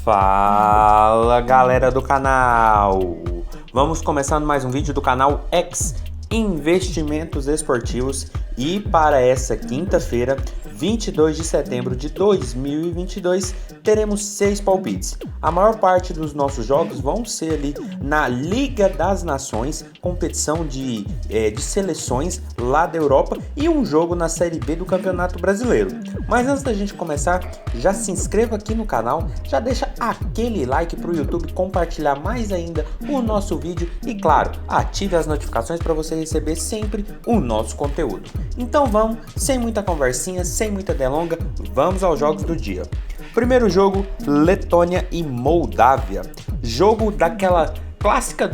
Fala galera do canal, vamos começando mais um vídeo do canal X Investimentos Esportivos e para essa quinta-feira, 22 de setembro de 2022, teremos 6 palpites. A maior parte dos nossos jogos vão ser ali na Liga das Nações, competição de seleções lá da Europa e um jogo na Série B do Campeonato Brasileiro. Mas antes da gente começar, já se inscreva aqui no canal, já deixa aquele like para o YouTube compartilhar mais ainda o nosso vídeo e claro, ative as notificações para você receber sempre o nosso conteúdo. Então vamos, sem muita conversinha, sem muita delonga, vamos aos jogos do dia. Primeiro jogo, Letônia e Moldávia. Jogo daquela clássica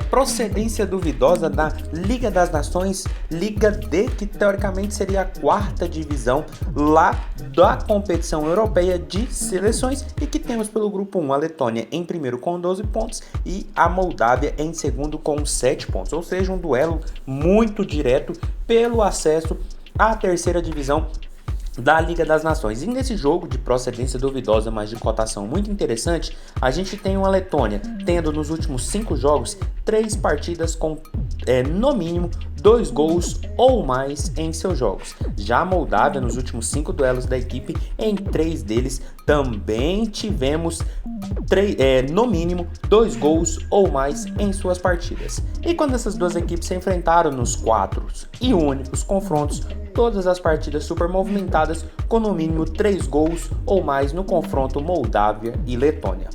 procedência duvidosa da Liga das Nações, Liga D, que teoricamente seria a quarta divisão lá da competição europeia de seleções e que temos pelo grupo 1 a Letônia em primeiro com 12 pontos e a Moldávia em segundo com 7 pontos, ou seja, um duelo muito direto pelo acesso à terceira divisão da Liga das Nações. E nesse jogo de procedência duvidosa, mas de cotação muito interessante, a gente tem uma Letônia tendo nos últimos 5 jogos 3 partidas com no mínimo 2 gols ou mais em seus jogos. Já a Moldávia, nos últimos 5 duelos da equipe, em 3 deles também tivemos no mínimo 2 gols ou mais em suas partidas. E quando essas duas equipes se enfrentaram nos 4 e únicos confrontos, todas as partidas super movimentadas com no mínimo 3 gols ou mais no confronto Moldávia e Letônia.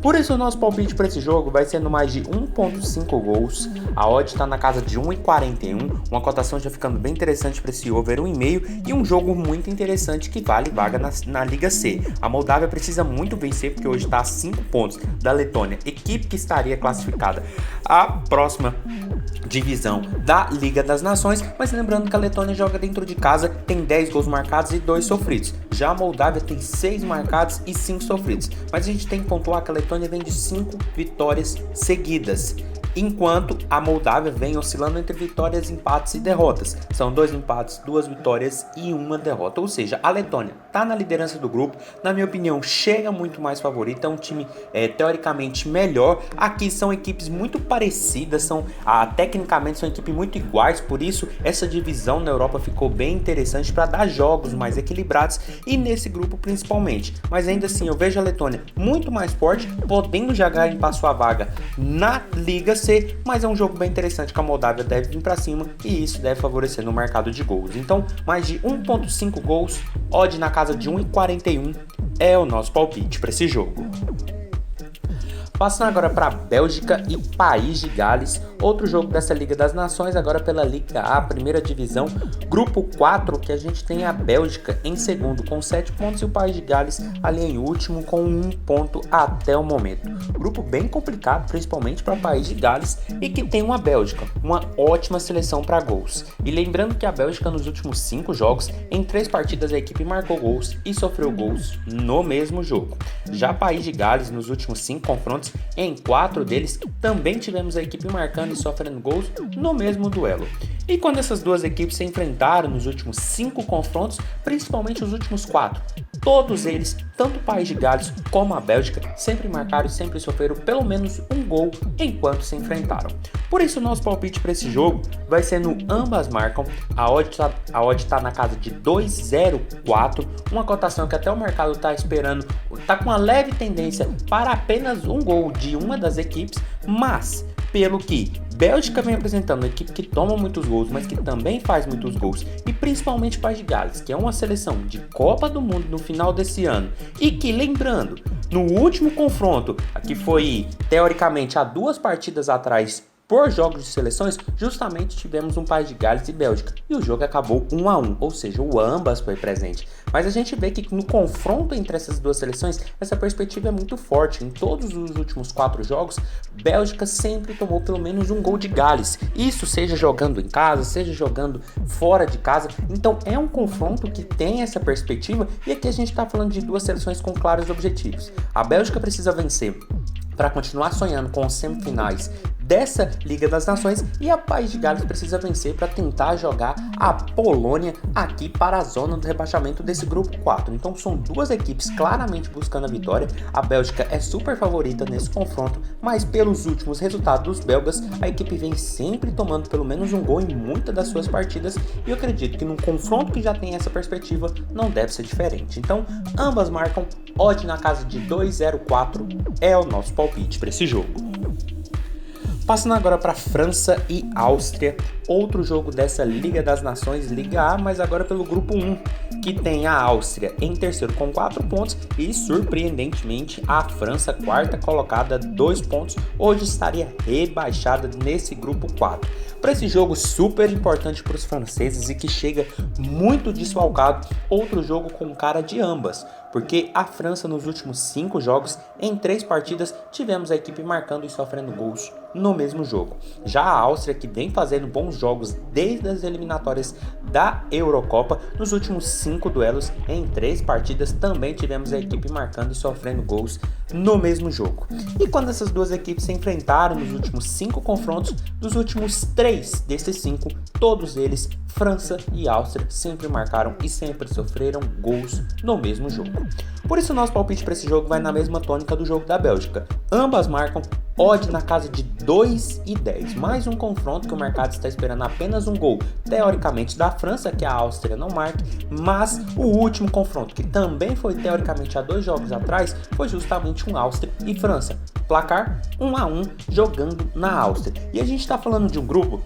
Por isso o nosso palpite para esse jogo vai ser no mais de 1.5 gols, a odd está na casa de 1,41, uma cotação já ficando bem interessante para esse over 1,5 e um jogo muito interessante que vale vaga na Liga C. A Moldávia precisa muito vencer porque hoje está a 5 pontos da Letônia, equipe que estaria classificada à próxima divisão da Liga das Nações, mas lembrando que a Letônia joga dentro de casa, tem 10 gols marcados e 2 sofridos. Já a Moldávia tem 6 marcados e 5 sofridos, mas a gente tem que pontuar que a Letônia vem de 5 vitórias seguidas, enquanto a Moldávia vem oscilando entre vitórias, empates e derrotas. São 2 empates, 2 vitórias e 1 derrota. Ou seja, a Letônia está na liderança do grupo. Na minha opinião, chega muito mais favorita. É um time teoricamente melhor. Aqui são equipes muito parecidas, tecnicamente são equipes muito iguais. Por isso, essa divisão na Europa ficou bem interessante para dar jogos mais equilibrados e nesse grupo principalmente. Mas ainda assim, eu vejo a Letônia muito mais forte, podendo já garimpar sua vaga na Liga C, mas é um jogo bem interessante que a Moldávia deve vir para cima e isso deve favorecer no mercado de gols. Então, mais de 1.5 gols, odd na casa de 1,41 é o nosso palpite para esse jogo. Passando agora para Bélgica e País de Gales, outro jogo dessa Liga das Nações, agora pela Liga A, primeira divisão, grupo 4, que a gente tem a Bélgica em segundo com 7 pontos e o País de Gales ali em último com 1 ponto até o momento. Grupo bem complicado, principalmente para o País de Gales e que tem uma Bélgica, uma ótima seleção para gols. E lembrando que a Bélgica nos últimos 5 jogos, em 3 partidas a equipe marcou gols e sofreu gols no mesmo jogo. Já o País de Gales nos últimos 5 confrontos, em 4 deles também tivemos a equipe marcando e sofrendo gols no mesmo duelo. E quando essas duas equipes se enfrentaram nos últimos 5 confrontos, principalmente os últimos 4, todos eles, tanto o País de Gales como a Bélgica, sempre marcaram e sempre sofreram pelo menos um gol enquanto se enfrentaram. Por isso o nosso palpite para esse jogo vai ser no ambas marcam, a odd está na casa de 2,04, uma cotação que até o mercado está esperando, está com uma leve tendência para apenas um gol de uma das equipes, mas pelo que Bélgica vem apresentando uma equipe que toma muitos gols, mas que também faz muitos gols, e principalmente País de Gales, que é uma seleção de Copa do Mundo no final desse ano, e que, lembrando, no último confronto, que foi teoricamente há 2 partidas atrás, por jogos de seleções, justamente tivemos um País de Gales e Bélgica e o jogo acabou 1-1, ou seja, o ambas foi presente. Mas a gente vê que no confronto entre essas duas seleções, essa perspectiva é muito forte. Em todos os últimos 4 jogos, Bélgica sempre tomou pelo menos um gol de Gales. Isso seja jogando em casa, seja jogando fora de casa. Então é um confronto que tem essa perspectiva e aqui a gente está falando de duas seleções com claros objetivos. A Bélgica precisa vencer para continuar sonhando com as semifinais dessa Liga das Nações, e a País de Gales precisa vencer para tentar jogar a Polônia aqui para a zona do rebaixamento desse grupo 4. Então são duas equipes claramente buscando a vitória. A Bélgica é super favorita nesse confronto, mas pelos últimos resultados dos belgas, a equipe vem sempre tomando pelo menos um gol em muitas das suas partidas, e eu acredito que num confronto que já tem essa perspectiva, não deve ser diferente. Então ambas marcam, odd na casa de 2,04 é o nosso palpite para esse jogo. Passando agora para França e Áustria, outro jogo dessa Liga das Nações, Liga A, mas agora pelo grupo 1, que tem a Áustria em terceiro com 4 pontos e, surpreendentemente, a França, quarta colocada, 2 pontos, hoje estaria rebaixada nesse grupo 4. Para esse jogo super importante para os franceses e que chega muito desfalcado, outro jogo com cara de ambas, porque a França nos últimos 5 jogos, em 3 partidas, tivemos a equipe marcando e sofrendo gols no mesmo jogo. Já a Áustria, que vem fazendo bons jogos desde as eliminatórias da Eurocopa, nos últimos 5 duelos, em 3 partidas, também tivemos a equipe marcando e sofrendo gols no mesmo jogo. E quando essas duas equipes se enfrentaram nos últimos 5 confrontos, dos últimos 3 desses 5, todos eles, França e Áustria, sempre marcaram e sempre sofreram gols no mesmo jogo. Por isso, nosso palpite para esse jogo vai na mesma tônica do jogo da Bélgica. Ambas marcam, odd na casa de 2,10. Mais um confronto que o mercado está esperando apenas um gol, teoricamente da França, que a Áustria não marque, mas o último confronto, que também foi teoricamente há 2 jogos atrás, foi justamente um Áustria e França. Placar 1-1 jogando na Áustria. E a gente está falando de um grupo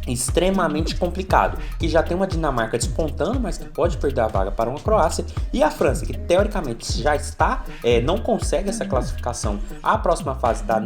extremamente complicado, que já tem uma Dinamarca despontando, mas que pode perder a vaga para uma Croácia, e a França, que teoricamente já está, não consegue essa classificação à próxima fase da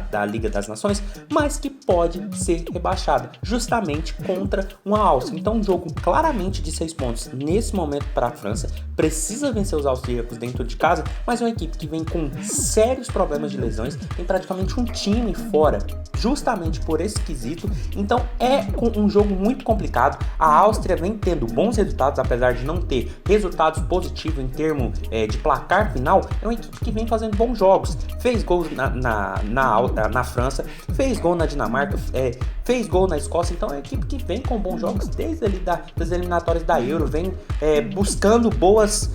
da Liga das Nações, mas que pode ser rebaixada justamente contra uma Áustria. Então um jogo claramente de 6 pontos nesse momento para a França, precisa vencer os austríacos dentro de casa, mas é uma equipe que vem com sérios problemas de lesões, tem praticamente um time fora justamente por esse quesito, então é um jogo muito complicado. A Áustria vem tendo bons resultados, apesar de não ter resultados positivos em termos de placar final, é uma equipe que vem fazendo bons jogos, fez gols na França, fez gol na Dinamarca, fez gol na Escócia, então é uma equipe que vem com bons jogos desde ali das eliminatórias da Euro, vem buscando bons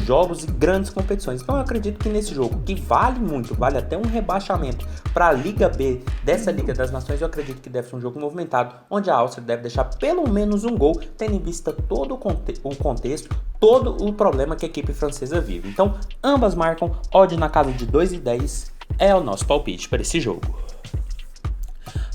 jogos e grandes competições. Então eu acredito que nesse jogo, que vale muito, vale até um rebaixamento para a Liga B dessa Liga das Nações, eu acredito que deve ser um jogo movimentado, onde a Áustria deve deixar pelo menos um gol, tendo em vista todo o contexto, todo o problema que a equipe francesa vive. Então ambas marcam, odd na casa de 2,10 é o nosso palpite para esse jogo.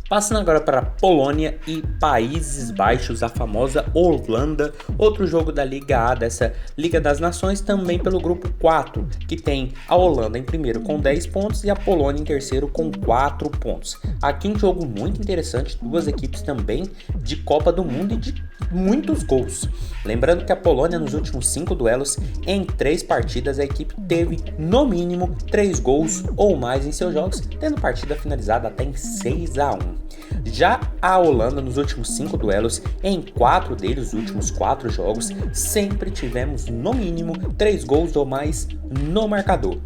Passando agora para Polônia e Países Baixos, a famosa Holanda, outro jogo da Liga A dessa Liga das Nações, também pelo grupo 4, que tem a Holanda em primeiro com 10 pontos e a Polônia em terceiro com 4 pontos. Aqui um jogo muito interessante, duas equipes também de Copa do Mundo e de muitos gols. Lembrando que a Polônia nos últimos 5 duelos, em 3 partidas, a equipe teve no mínimo 3 gols ou mais em seus jogos, tendo partida finalizada até em 6-1. Já a Holanda nos últimos 5 duelos, em 4 deles, os últimos 4 jogos, sempre tivemos no mínimo 3 gols ou mais no marcador.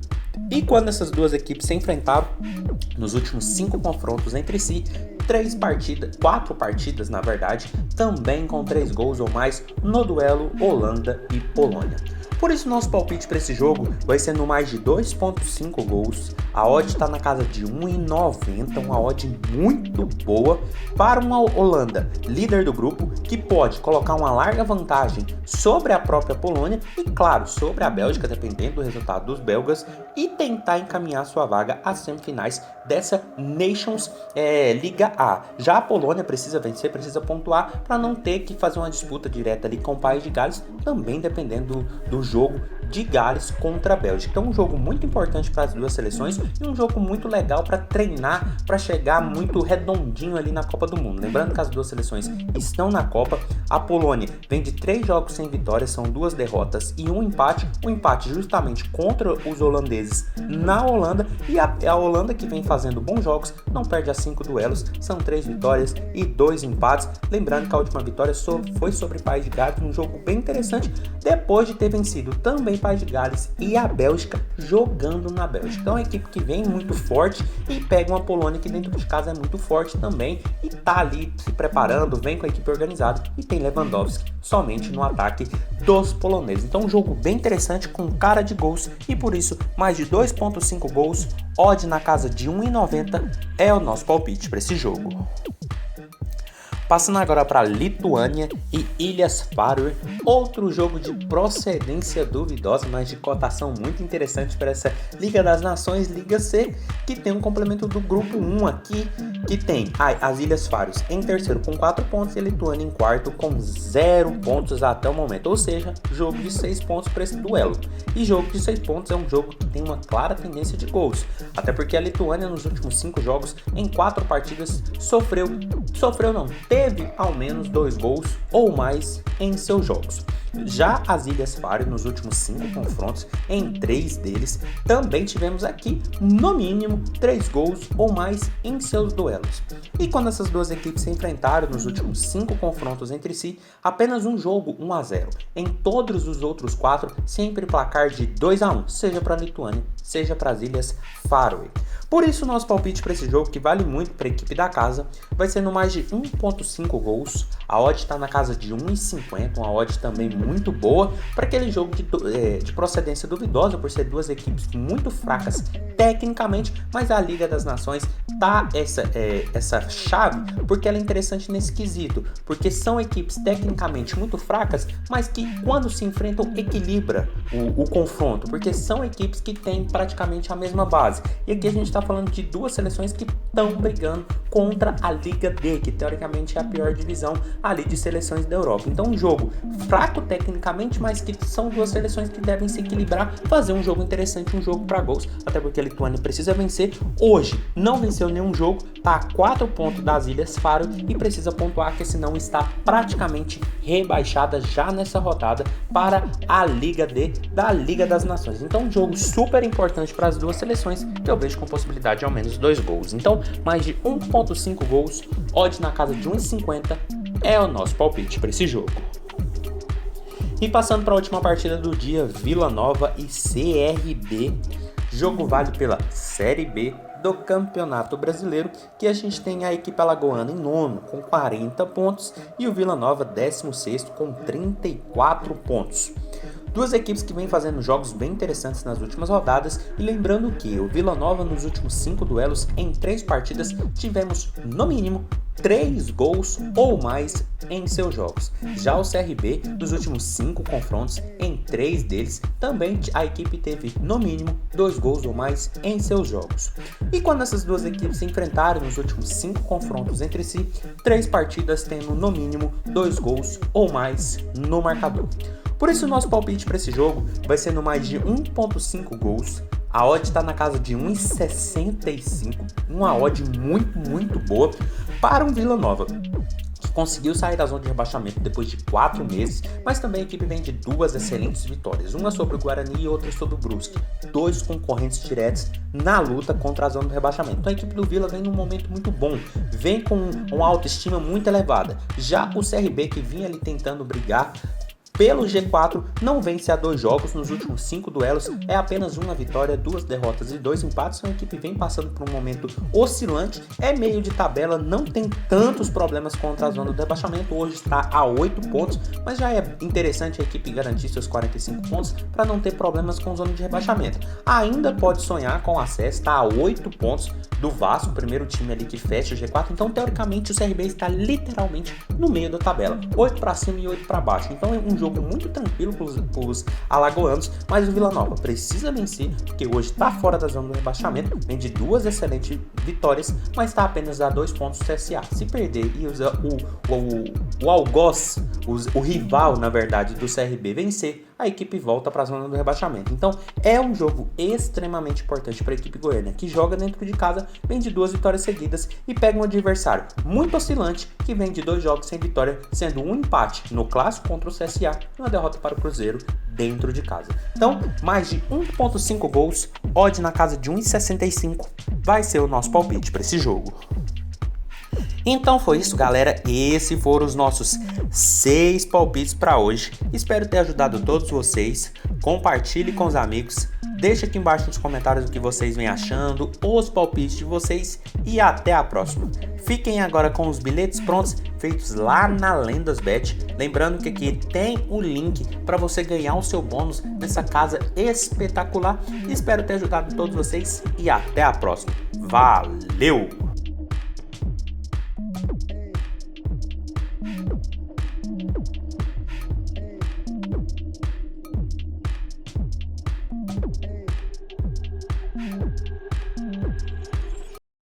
E quando essas duas equipes se enfrentaram, nos últimos 5 confrontos entre si, 4 partidas na verdade, também com 3 gols ou mais no duelo Holanda e Polônia. Por isso nosso palpite para esse jogo vai ser no mais de 2,5 gols, a odd está na casa de 1,90, uma odd muito boa para uma Holanda, líder do grupo, que pode colocar uma larga vantagem sobre a própria Polônia e claro, sobre a Bélgica, dependendo do resultado dos belgas, e tentar encaminhar sua vaga às semifinais dessa Nations Liga A. Já a Polônia precisa vencer, precisa pontuar para não ter que fazer uma disputa direta ali com o País de Gales, também dependendo do jogo de Gales contra a Bélgica. Então um jogo muito importante para as duas seleções e um jogo muito legal para treinar, para chegar muito redondinho ali na Copa do Mundo. Lembrando que as duas seleções estão na Copa, a Polônia vem de 3 jogos sem vitórias, são 2 derrotas e um empate justamente contra os holandeses na Holanda, e a Holanda, que vem fazendo bons jogos, não perde a 5 duelos, são 3 vitórias e 2 empates. Lembrando que a última vitória foi sobre o País de Gales, um jogo bem interessante, depois de ter vencido também País de Gales e a Bélgica jogando na Bélgica. Então é uma equipe que vem muito forte e pega uma Polônia que dentro de casa é muito forte também e tá ali se preparando, vem com a equipe organizada e tem Lewandowski somente no ataque dos poloneses. Então um jogo bem interessante com cara de gols e por isso mais de 2.5 gols, odd na casa de 1,90 é o nosso palpite para esse jogo. Passando agora para Lituânia e Ilhas Faroe, outro jogo de procedência duvidosa, mas de cotação muito interessante para essa Liga das Nações, Liga C, que tem um complemento do grupo 1 aqui, que tem as Ilhas Faroe em terceiro com 4 pontos e a Lituânia em quarto com 0 pontos até o momento, ou seja, jogo de 6 pontos para esse duelo. E jogo de 6 pontos é um jogo que tem uma clara tendência de gols, até porque a Lituânia nos últimos 5 jogos, em 4 partidas, teve ao menos 2 gols ou mais em seus jogos. Já as Ilhas Faroe, nos últimos 5 confrontos, em 3 deles, também tivemos aqui, no mínimo, 3 gols ou mais em seus duelos. E quando essas duas equipes se enfrentaram nos últimos 5 confrontos entre si, apenas um jogo 1-0. Em todos os outros 4, sempre placar de 2-1, seja para a Lituânia, seja para as Ilhas Faroe. Por isso, nosso palpite para esse jogo, que vale muito para a equipe da casa, vai ser no mais de 1.5 gols. A odd está na casa de 1,50, uma odd também muito boa para aquele jogo de procedência duvidosa, por ser duas equipes muito fracas tecnicamente, mas a Liga das Nações tá essa chave porque ela é interessante nesse quesito, porque são equipes tecnicamente muito fracas, mas que quando se enfrentam equilibra o confronto, porque são equipes que têm praticamente a mesma base. E aqui a gente está falando de duas seleções que estão brigando contra a Liga D, que teoricamente é a pior divisão ali de seleções da Europa. Então um jogo fraco tecnicamente, mas que são duas seleções que devem se equilibrar, fazer um jogo interessante, um jogo para gols, até porque a Lituânia precisa vencer. Hoje não venceu nenhum jogo, tá a 4 pontos das Ilhas Faroe e precisa pontuar, que senão está praticamente rebaixada já nessa rodada para a Liga D da Liga das Nações. Então um jogo super importante para as duas seleções, que eu vejo com possibilidade de ao menos 2 gols. Então mais de 1.5 gols, odd na casa de 1,50 é o nosso palpite para esse jogo. E passando para a última partida do dia, Vila Nova e CRB. Jogo vale pela Série B do Campeonato Brasileiro, que a gente tem a equipe alagoana em nono com 40 pontos e o Vila Nova 16º com 34 pontos. Duas equipes que vêm fazendo jogos bem interessantes nas últimas rodadas, e lembrando que o Vila Nova nos últimos 5 duelos em 3 partidas tivemos no mínimo 3 gols ou mais em seus jogos. Já o CRB, nos últimos 5 confrontos, em 3 deles, também a equipe teve no mínimo 2 gols ou mais em seus jogos. E quando essas duas equipes se enfrentaram nos últimos 5 confrontos entre si, 3 partidas tendo no mínimo 2 gols ou mais no marcador. Por isso o nosso palpite para esse jogo vai ser no mais de 1.5 gols. A odd está na casa de 1,65, uma odd muito boa para um Vila Nova, que conseguiu sair da zona de rebaixamento depois de 4 meses, mas também a equipe vem de 2 excelentes vitórias, uma sobre o Guarani e outra sobre o Brusque, 2 concorrentes diretos na luta contra a zona do rebaixamento. Então a equipe do Vila vem num momento muito bom, vem com uma autoestima muito elevada. Já o CRB, que vinha ali tentando brigar pelo G4, não vence há 2 jogos nos últimos 5 duelos, é apenas uma vitória, 2 derrotas e 2 empates. A equipe vem passando por um momento oscilante, é meio de tabela, não tem tantos problemas contra a zona do rebaixamento, hoje está a 8 pontos, mas já é interessante a equipe garantir seus 45 pontos para não ter problemas com a zona de rebaixamento. Ainda pode sonhar com acesso, está a 8 pontos do Vasco, o primeiro time ali que fecha o G4, então teoricamente o CRB está literalmente no meio da tabela, 8 para cima e 8 para baixo, então é um jogo muito tranquilo para os alagoanos, mas o Vila Nova precisa vencer, porque hoje está fora da zona do rebaixamento, vem de 2 excelentes vitórias, mas está apenas a 2 pontos do CSA. Se perder e o algoz, o rival, na verdade, do CRB vencer, a equipe volta para a zona do rebaixamento. Então é um jogo extremamente importante para a equipe goiana, que joga dentro de casa, vem de 2 vitórias seguidas e pega um adversário muito oscilante, que vem de 2 jogos sem vitória, sendo um empate no clássico contra o CSA e uma derrota para o Cruzeiro dentro de casa. Então, mais de 1.5 gols, odd na casa de 1,65 vai ser o nosso palpite para esse jogo. Então foi isso, galera. Esses foram os nossos 6 palpites para hoje. Espero ter ajudado todos vocês. Compartilhe com os amigos. Deixe aqui embaixo nos comentários o que vocês vêm achando, os palpites de vocês e até a próxima. Fiquem agora com os bilhetes prontos, feitos lá na LendasBet. Lembrando que aqui tem o link para você ganhar o seu bônus nessa casa espetacular. Espero ter ajudado todos vocês e até a próxima. Valeu!